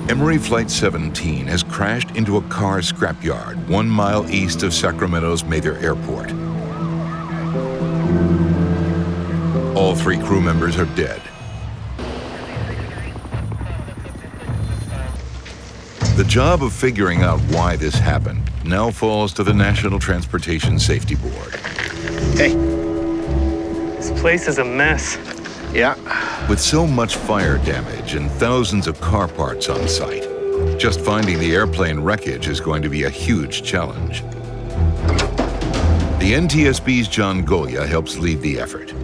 Emory Flight 17 has crashed into a car scrapyard 1 mile east of Sacramento's Mather Airport. All 3 crew members are dead. The job of figuring out why this happened now falls to the National Transportation Safety Board. Hey. This place is a mess. Yeah. With so much fire damage and thousands of car parts on site, just finding the airplane wreckage is going to be a huge challenge. The NTSB's John Golia helps lead the effort.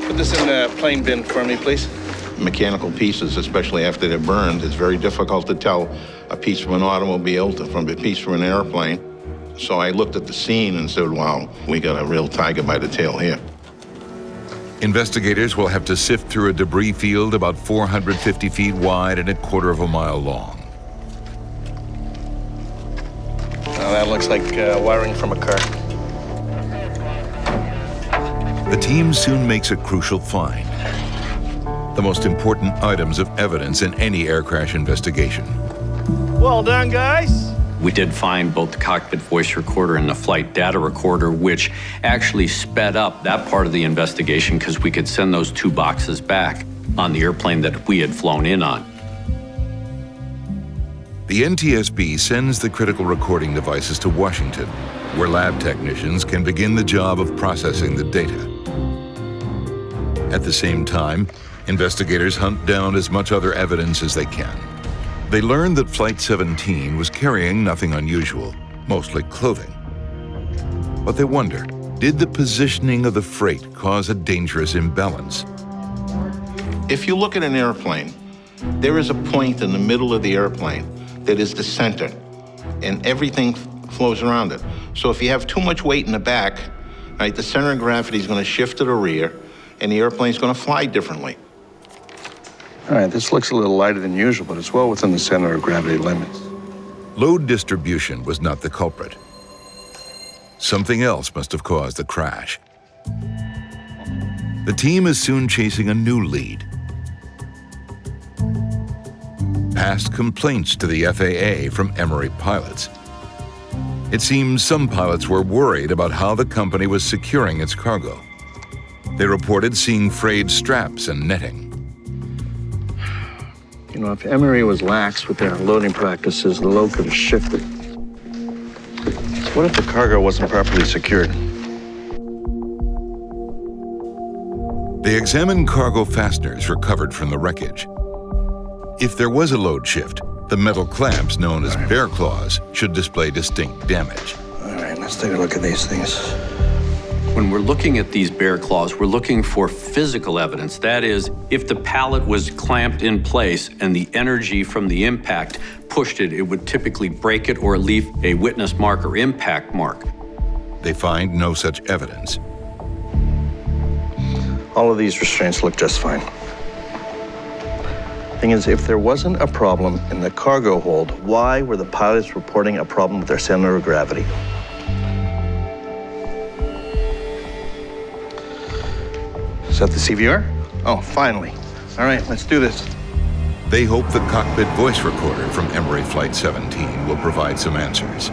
Put this in the plane bin for me, please. Mechanical pieces, especially after they're burned, it's very difficult to tell a piece from an automobile from a piece from an airplane. So I looked at the scene and said, wow, we got a real tiger by the tail here. Investigators will have to sift through a debris field about 450 feet wide and 1/4 of a mile long. Well, that looks like wiring from a car. The team soon makes a crucial find. The most important items of evidence in any air crash investigation. Well done, guys. We did find both the cockpit voice recorder and the flight data recorder, which actually sped up that part of the investigation because we could send those 2 boxes back on the airplane that we had flown in on. The NTSB sends the critical recording devices to Washington, where lab technicians can begin the job of processing the data. At the same time, investigators hunt down as much other evidence as they can. They learned that Flight 17 was carrying nothing unusual, mostly clothing. But they wonder, did the positioning of the freight cause a dangerous imbalance? If you look at an airplane, there is a point in the middle of the airplane that is the center, and everything flows around it. So if you have too much weight in the back, right, the center of gravity is going to shift to the rear, and the airplane is going to fly differently. All right, this looks a little lighter than usual, but it's well within the center of gravity limits. Load distribution was not the culprit. Something else must have caused the crash. The team is soon chasing a new lead. Past complaints to the FAA from Emory pilots. It seems some pilots were worried about how the company was securing its cargo. They reported seeing frayed straps and netting. You know, if Emory was lax with their loading practices, the load could have shifted. So what if the cargo wasn't properly secured? They examined cargo fasteners recovered from the wreckage. If there was a load shift, the metal clamps known as bear claws should display distinct damage. All right, let's take a look at these things. When we're looking at these bear claws, we're looking for physical evidence. That is, if the pallet was clamped in place and the energy from the impact pushed it, it would typically break it or leave a witness mark or impact mark. They find no such evidence. All of these restraints look just fine. Thing is, if there wasn't a problem in the cargo hold, why were the pilots reporting a problem with their center of gravity? Is that the CVR? Oh, finally. All right, let's do this. They hope the cockpit voice recorder from Emory Flight 17 will provide some answers.